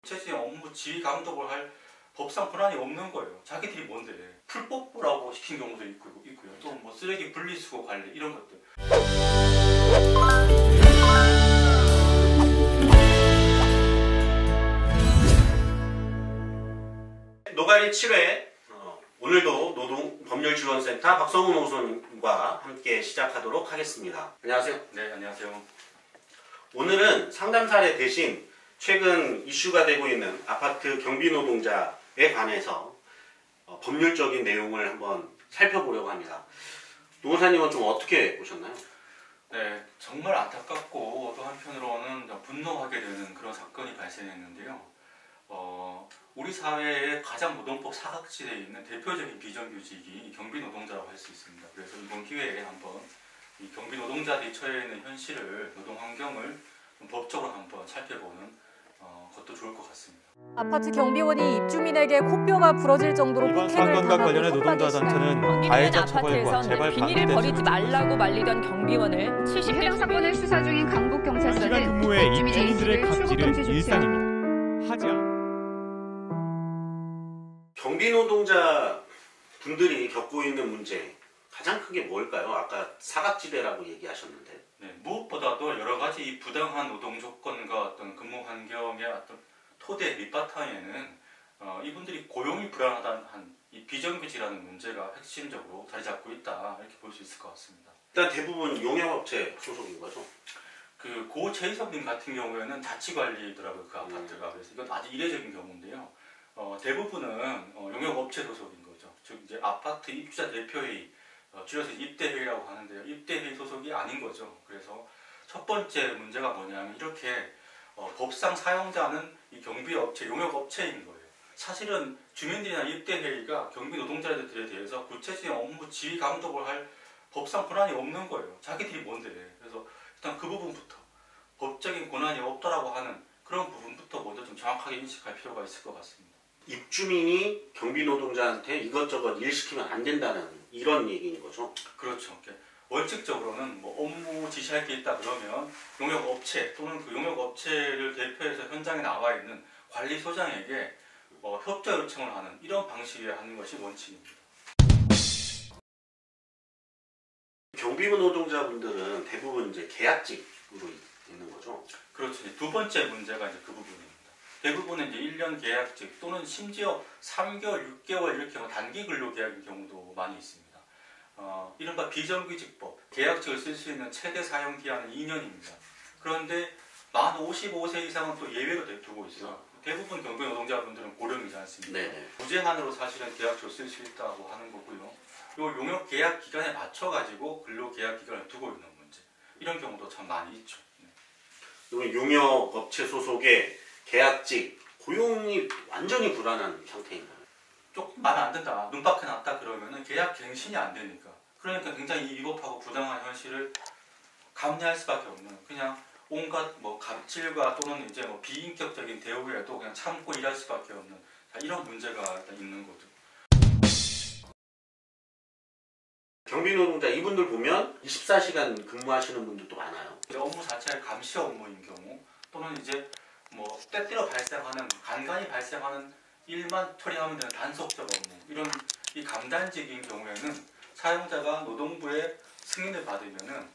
구체적인 업무 지휘 감독을 할 법상 권한이 없는 거예요. 자기들이 뭔데 풀뽀뽀라고 시킨 경우도 있고요. 또 뭐 쓰레기 분리수거 관리 이런 것들. 노가리 7회 오늘도 노동법률지원센터 박성훈 호소님과 함께 시작하도록 하겠습니다. 안녕하세요. 네, 안녕하세요. 오늘은 상담 사례 대신 최근 이슈가 되고 있는 아파트 경비 노동자에 관해서 법률적인 내용을 한번 살펴보려고 합니다. 노무사님은 좀 어떻게 보셨나요? 네, 정말 안타깝고 또 한편으로는 분노하게 되는 그런 사건이 발생했는데요. 우리 사회의 가장 노동법 사각지대에 있는 대표적인 비정규직이 경비 노동자라고 할 수 있습니다. 그래서 이번 기회에 한번 이 경비 노동자들이 처해 있는 현실을, 노동 환경을 좀 법적으로 한번 살펴보는 것도 좋을 것 같습니다. 아파트 경비원이 입주민에게 코뼈가 부러질 정도로 이번 폭행을 사건과 당하고 관련해 노동자 단체는 가해자 처벌과 재발 비닐을 버리지 말라고 말리던 경비원을 70대 해당 사건을 수사 중인 강북경찰서는 시간 근무에 입주민들의 갑질은 출국 금지 일상입니다. 하지 않 경비 노동자 분들이 겪고 있는 문제 가장 크게 뭘까요? 아까 사각지대라고 얘기하셨는데. 네, 무엇보다도 여러 가지 이 부당한 노동 조건과 어떤 근무 환경의 어떤 토대 밑바탕에는 이분들이 고용이 불안하다는 이 비정규직이라는 문제가 핵심적으로 자리 잡고 있다, 이렇게 볼 수 있을 것 같습니다. 일단 대부분 용역업체 소속인 거죠? 그 고 최희섭님 같은 경우에는 자치관리더라고요, 그 아파트가. 그래서 이건 아주 이례적인 경우인데요. 대부분은 용역업체 소속인 거죠. 즉 이제 아파트 입주자 대표회의, 줄여서 입대회의라고 하는데요. 입대회의 소속이 아닌 거죠. 그래서 첫 번째 문제가 뭐냐면 이렇게 법상 사용자는 이 경비업체, 용역업체인 거예요. 사실은 주민들이나 입대회의가 경비 노동자들에 대해서 구체적인 업무 지휘 감독을 할 법상 권한이 없는 거예요. 자기들이 뭔데. 그래서 일단 그 부분부터 법적인 권한이 없다라고 하는 그런 부분부터 먼저 좀 정확하게 인식할 필요가 있을 것 같습니다. 입주민이 경비 노동자한테 이것저것 일 시키면 안 된다는 이런 얘기인 거죠? 그렇죠. 원칙적으로는 뭐 업무 지시할 게 있다 그러면 용역업체 또는 그 용역업체를 대표해서 현장에 나와 있는 관리소장에게 협조 요청을 하는 이런 방식에 하는 것이 원칙입니다. 경비부 노동자분들은 대부분 이제 계약직으로 있는 거죠? 그렇죠. 두 번째 문제가 이제 그 부분입니다. 대부분은 이제 1년 계약직 또는 심지어 3개월, 6개월 이렇게 단기 근로 계약인 경우도 많이 있습니다. 이른바 비정규직법, 계약직을 쓸 수 있는 최대 사용 기한은 2년입니다. 그런데 만 55세 이상은 또 예외로 두고 있어요. 대부분 경비 노동자분들은 고령이지 않습니까? 네네. 무제한으로 사실은 계약직을 쓸 수 있다고 하는 거고요. 요 용역 계약 기간에 맞춰가지고 근로 계약 기간을 두고 있는 문제, 이런 경우도 참 많이 있죠. 용역업체 소속의 계약직, 고용이 완전히 불안한 상태인가요? 조금 마음에 안 든다, 눈밖에 났다 그러면은 계약 갱신이 안 되니까. 그러니까 굉장히 위법하고 부당한 현실을 감내할 수밖에 없는, 그냥 온갖 뭐 갑질과 또는 이제 뭐 비인격적인 대우에도 그냥 참고 일할 수밖에 없는 이런 문제가 일단 있는 거죠. 경비 노동자 이분들 보면 24시간 근무하시는 분들도 많아요. 업무 자체가 감시 업무인 경우 또는 이제 뭐 때때로 발생하는, 간간히 발생하는 일만 처리하면 되는 단속적 업무, 이런 이 감단직인 경우에는 사용자가 노동부의 승인을 받으면은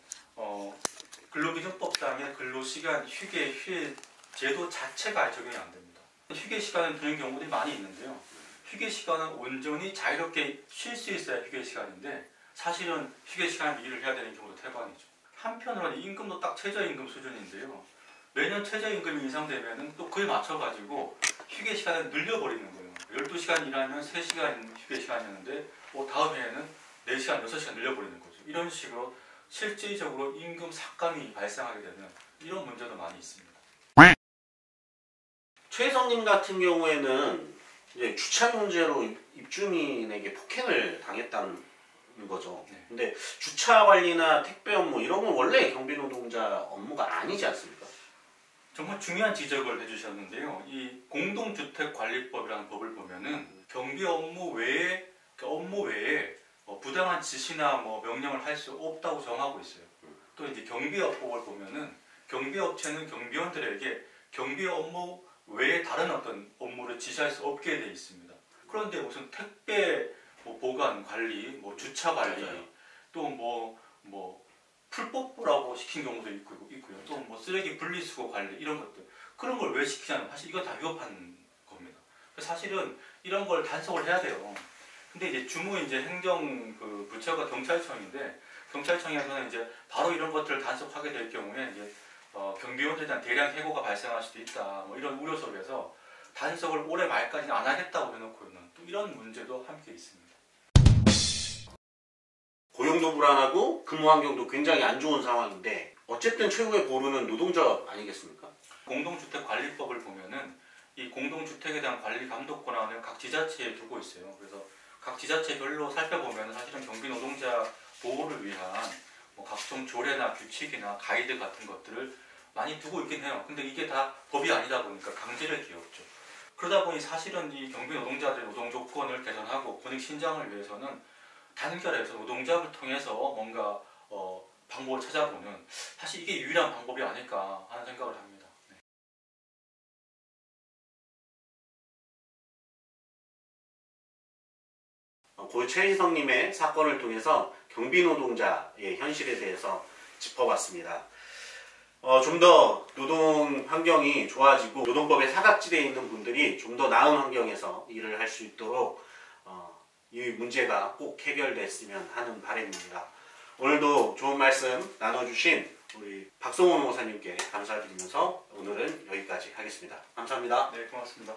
근로기준법상의 근로시간, 휴게 제도 자체가 적용이 안 됩니다. 휴게 시간을 두는 경우들이 많이 있는데요. 휴게 시간은 온전히 자유롭게 쉴 수 있어야 휴게 시간인데 사실은 휴게 시간에 일을 해야 되는 경우도 태반이죠. 한편으로는 임금도 딱 최저임금 수준인데요. 매년 최저임금이 인상되면 또 그에 맞춰가지고 휴게 시간을 늘려버리는 거예요. 12시간 일하면 3시간 휴게 시간이었는데 다음 해에는 4시간, 6시간 늘려버리는 거죠. 이런 식으로 실질적으로 임금 삭감이 발생하게 되는 이런 문제도 많이 있습니다. 최혜성님 같은 경우에는 이제 주차 문제로 입주민에게 폭행을 당했다는 거죠. 네. 근데 주차 관리나 택배 업무 이런 건 원래 경비 노동자 업무가 아니지 않습니까? 정말 중요한 지적을 해주셨는데요. 이 공동주택관리법이라는 법을 보면은 경비 업무 외에 부당한 지시나 뭐 명령을 할 수 없다고 정하고 있어요. 또 이제 경비업법을 보면은 경비업체는 경비원들에게 경비 업무 외에 다른 어떤 업무를 지시할 수 없게 돼 있습니다. 그런데 무슨 택배 뭐 보관 관리, 뭐 주차 관리, 맞아요. 또 뭐 풀뽀뽀라고 시킨 경우도 있고요. 또 뭐 쓰레기 분리수거 관리 이런 것들 그런 걸 왜 시키냐면 사실 이거 다 위법한 겁니다. 사실은 이런 걸 단속을 해야 돼요. 근데 이제 주무 이제 행정 그 부처가 경찰청인데 경찰청에서는 이제 바로 이런 것들을 단속하게 될 경우에 이제 경비원들에 대한 대량 해고가 발생할 수도 있다. 뭐 이런 우려 속에서 단속을 올해 말까지는 안 하겠다고 해놓고 있는 또 이런 문제도 함께 있습니다. 고용도 불안하고 근무 환경도 굉장히 안 좋은 상황인데 어쨌든 최후의 보루는 노동자 아니겠습니까? 공동주택관리법을 보면은 이 공동주택에 대한 관리 감독 권한을 각 지자체에 두고 있어요. 그래서 각 지자체별로 살펴보면 사실은 경비 노동자 보호를 위한 뭐 각종 조례나 규칙이나 가이드 같은 것들을 많이 두고 있긴 해요. 근데 이게 다 법이 아니다 보니까 강제력이 없죠. 그러다 보니 사실은 이 경비 노동자들의 노동 조건을 개선하고 권익 신장을 위해서는 단결해서 노동조합을 통해서 뭔가 방법을 찾아보는 사실 이게 유일한 방법이 아닐까 하는 생각을 합니다. 네. 고 최희성님의 사건을 통해서 경비 노동자의 현실에 대해서 짚어봤습니다. 좀 더 노동 환경이 좋아지고 노동법의 사각지대에 있는 분들이 좀 더 나은 환경에서 일을 할 수 있도록 이 문제가 꼭 해결됐으면 하는 바람입니다. 오늘도 좋은 말씀 나눠주신 우리 박성호 노사님께 감사드리면서 오늘은 여기까지 하겠습니다. 감사합니다. 네, 고맙습니다.